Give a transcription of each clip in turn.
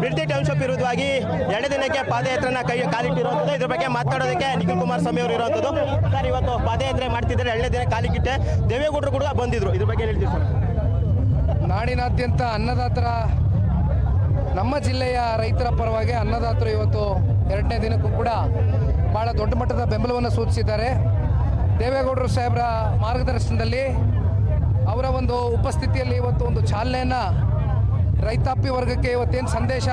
Bidadi township ವಿರುದ್ಧವಾಗಿ 2 ದಿನಕ್ಕೆ ಪಾದಯಾತ್ರೆನ ಕಾಲಿಟ್ಟಿರುವಂಥದ್ದು. ಇದ್ರ ಬಗ್ಗೆ ಮಾತಾಡೋದಕ್ಕೆ ನಿಖಿಲ್ ಕುಮಾರಸ್ವಾಮಿ ಅವರು ಇರುವಂಥದ್ದು. ಸರ್, ಇವತ್ತು ಪಾದಯಾತ್ರೆ ಮಾಡ್ತಿದ್ದಾರೆ, 2 ದಿನ ಕಾಲಿಟ್ಟಿಟ್ಟೆ, ದೇವೇಗೌಡರು ಕೂಡ ಬಂದಿದ್ರು, ಇದ್ರ ಬಗ್ಗೆ ಹೇಳ್ತೀವಿ ಸರ್. ನಾಡಿನಾದ್ಯಂತ ಅನ್ನದಾತರ, ನಮ್ಮ ಜಿಲ್ಲೆಯ ರೈತರ ಪರವಾಗಿ ಅನ್ನದಾತರು ಇವತ್ತು 2ನೇ ದಿನಕ್ಕೂ ಕೂಡ ಭಾಳ ದೊಡ್ಡ ಮಟ್ಟದ ಬೆಂಬಲವನ್ನು ಸೂಚಿಸಿದ್ದಾರೆ. ದೇವೇಗೌಡರು ಸಾಹೇಬರ ಮಾರ್ಗದರ್ಶನದಲ್ಲಿ, ಅವರ ಒಂದು ಉಪಸ್ಥಿತಿಯಲ್ಲಿ ಇವತ್ತು ಒಂದು ಚಾಲನೆಯನ್ನು ರೈತಾಪಿ ವರ್ಗಕ್ಕೆ ಇವತ್ತೇನು ಸಂದೇಶ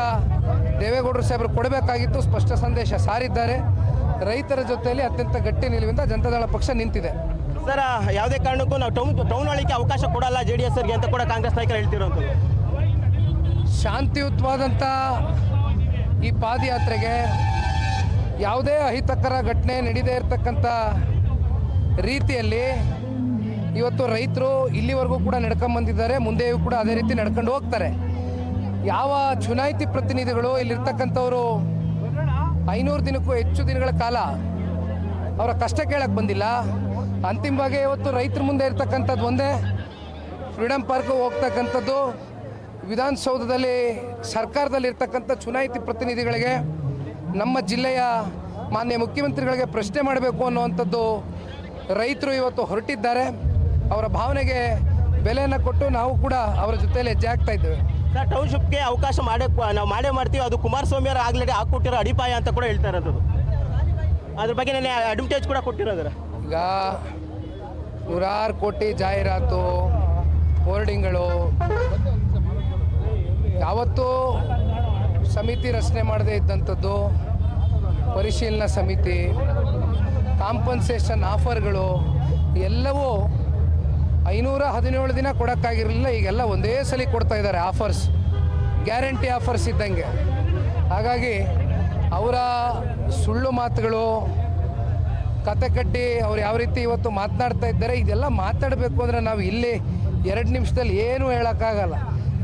ದೇವೇಗೌಡರು ಸಾಹೇಬರು ಕೊಡಬೇಕಾಗಿತ್ತು, ಸ್ಪಷ್ಟ ಸಂದೇಶ ಸಾರಿದ್ದಾರೆ. ರೈತರ ಜೊತೆಯಲ್ಲಿ ಅತ್ಯಂತ ಗಟ್ಟಿ ನಿಲುವಿಂದ ಜನತಾದಳ ಪಕ್ಷ ನಿಂತಿದೆ. ಸರ್, ಯಾವುದೇ ಕಾರಣಕ್ಕೂ ನಾವು ಟೌನ್ ಒಳಗೆ ಅವಕಾಶ ಕೊಡಲ್ಲ JDSಗೆ ಅಂತ ಕೂಡ ಕಾಂಗ್ರೆಸ್ ನಾಯಕರು ಹೇಳ್ತಿರೋಂಥದ್ದು. ಶಾಂತಿಯುತವಾದಂಥ ಈ ಪಾದಯಾತ್ರೆಗೆ ಯಾವುದೇ ಅಹಿತಕರ ಘಟನೆ ನಡೀದೇ ಇರತಕ್ಕಂಥ ರೀತಿಯಲ್ಲಿ ಇವತ್ತು ರೈತರು ಇಲ್ಲಿವರೆಗೂ ಕೂಡ ನಡ್ಕೊಂಬಂದಿದ್ದಾರೆ, ಮುಂದೆಯೂ ಕೂಡ ಅದೇ ರೀತಿ ನಡ್ಕೊಂಡು ಹೋಗ್ತಾರೆ. ಯಾವ ಚುನಾಯಿತಿ ಪ್ರತಿನಿಧಿಗಳು ಇಲ್ಲಿರ್ತಕ್ಕಂಥವರು 500 ದಿನಕ್ಕೂ ಹೆಚ್ಚು ದಿನಗಳ ಕಾಲ ಅವರ ಕಷ್ಟ ಕೇಳಕ್ಕೆ ಬಂದಿಲ್ಲ. ಅಂತಿಮವಾಗಿ ಇವತ್ತು ರೈತರ ಮುಂದೆ ಇರ್ತಕ್ಕಂಥದ್ದು ಒಂದೇ, ಫ್ರೀಡಮ್ ಪಾರ್ಕ್ ಹೋಗ್ತಕ್ಕಂಥದ್ದು, ವಿಧಾನಸೌಧದಲ್ಲಿ ಸರ್ಕಾರದಲ್ಲಿರ್ತಕ್ಕಂಥ ಚುನಾಯಿತಿ ಪ್ರತಿನಿಧಿಗಳಿಗೆ, ನಮ್ಮ ಜಿಲ್ಲೆಯ ಮಾನ್ಯ ಮುಖ್ಯಮಂತ್ರಿಗಳಿಗೆ ಪ್ರಶ್ನೆ ಮಾಡಬೇಕು ಅನ್ನುವಂಥದ್ದು ರೈತರು ಇವತ್ತು ಹೊರಟಿದ್ದಾರೆ. ಅವರ ಭಾವನೆಗೆ ಬೆಲೆಯನ್ನು ಕೊಟ್ಟು ನಾವು ಕೂಡ ಅವರ ಜೊತೆಯಲ್ಲಿ ಹೆಜ್ಜೆ ಆಗ್ತಾ ಇದ್ದೇವೆ. ಸರ್, ಟೌನ್ಶಿಪ್ಗೆ ಅವಕಾಶ ನಾವು ಮಾಡೇ ಮಾಡ್ತೀವಿ, ಅದು ಕುಮಾರಸ್ವಾಮಿ ಅವರು ಆಗಲೇ ಹಾಕ್ಕೊಟ್ಟಿರೋ ಅಡಿಪಾಯ ಅಂತ ಕೂಡ ಹೇಳ್ತಾ ಇರೋದು. ಅದ್ರ ಬಗ್ಗೆ ನಾನು ಅಡ್ವರ್ಟೈಸ್ ಕೂಡ ಕೊಟ್ಟಿರೋದ್ರ. ಈಗ 100 ಕೋಟಿ ಜಾಹೀರಾತು, ಹೋರ್ಡಿಂಗ್ಗಳು, ಯಾವತ್ತೂ ಸಮಿತಿ ರಚನೆ ಮಾಡದೇ ಇದ್ದಂಥದ್ದು, ಪರಿಶೀಲನಾ ಸಮಿತಿ, ಕಾಂಪನ್ಸೇಷನ್ ಆಫರ್ಗಳು ಎಲ್ಲವೂ 517 ದಿನ ಕೊಡೋಕ್ಕಾಗಿರಲಿಲ್ಲ. ಈಗೆಲ್ಲ ಒಂದೇ ಸಲ ಕೊಡ್ತಾ ಇದ್ದಾರೆ ಆಫರ್ಸ್, ಗ್ಯಾರಂಟಿ ಆಫರ್ಸ್ ಇದ್ದಂಗೆ. ಹಾಗಾಗಿ ಅವರ ಸುಳ್ಳು ಮಾತುಗಳು, ಕತೆ ಕಟ್ಟಿ ಅವ್ರು ಯಾವ ರೀತಿ ಇವತ್ತು ಮಾತನಾಡ್ತಾ ಇದ್ದಾರೆ, ಇದೆಲ್ಲ ಮಾತಾಡಬೇಕು ಅಂದರೆ ನಾವು ಇಲ್ಲಿ 2 ನಿಮಿಷದಲ್ಲಿ ಏನೂ ಹೇಳೋಕ್ಕಾಗಲ್ಲ.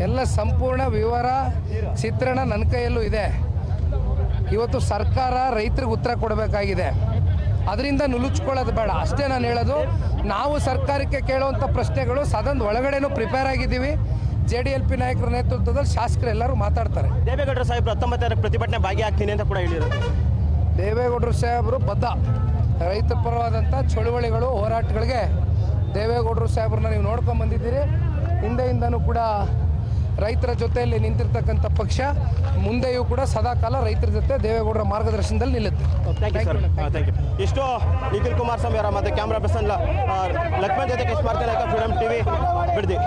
ಎಲ್ಲ ಸಂಪೂರ್ಣ ವಿವರ ಚಿತ್ರಣ ನನ್ನ ಕೈಯಲ್ಲೂ ಇದೆ. ಇವತ್ತು ಸರ್ಕಾರ ರೈತರಿಗೆ ಉತ್ತರ ಕೊಡಬೇಕಾಗಿದೆ, ಅದರಿಂದ ನುಲುಚ್ಕೊಳ್ಳೋದು ಬೇಡ ಅಷ್ಟೇ ನಾನು ಹೇಳೋದು. ನಾವು ಸರ್ಕಾರಕ್ಕೆ ಕೇಳುವಂಥ ಪ್ರಶ್ನೆಗಳು ಸದನದ ಒಳಗಡೆನೂ ಪ್ರಿಪೇರ್ ಆಗಿದ್ದೀವಿ. JDLP ನಾಯಕರ ನೇತೃತ್ವದಲ್ಲಿ ಶಾಸಕರೆಲ್ಲರೂ ಮಾತಾಡ್ತಾರೆ. ದೇವೇಗೌಡರು ಸಾಹೇಬರು 19ರ ಪ್ರತಿಭಟನೆ ಭಾಗಿಯಾಗ್ತೀನಿ ಅಂತ ಕೂಡ ಹೇಳಿರೋದು. ದೇವೇಗೌಡರು ಸಾಹೇಬರು ಬದ್ಧ, ರೈತ ಪರವಾದಂಥ ಚಳುವಳಿಗಳು, ಹೋರಾಟಗಳಿಗೆ ದೇವೇಗೌಡರು ಸಾಹೇಬ್ರನ್ನ ನೀವು ನೋಡ್ಕೊಂಡು ಬಂದಿದ್ದೀರಿ. ಹಿಂದೆಯಿಂದನೂ ಕೂಡ ರೈತರ ಜೊತೆಯಲ್ಲಿ ನಿಂತಿರ್ತಕ್ಕಂಥ ಪಕ್ಷ ಮುಂದೆಯೂ ಕೂಡ ಸದಾಕಾಲ ರೈತರ ಜೊತೆ ದೇವೇಗೌಡರ ಮಾರ್ಗದರ್ಶನದಲ್ಲಿ ನಿಲ್ಲುತ್ತೆ. Thank you. ಇಷ್ಟು ನಿಖಿಲ್ ಕುಮಾರಸ್ವಾಮಿ ಅವರ ಮತ್ತು ಕ್ಯಾಮ್ರಾ ಪರ್ಸನ್ ಲಕ್ಷ್ಮಣ್ ಜೊತೆ ಫ್ರೀಡಮ್ TV ಬಿಡದಿ.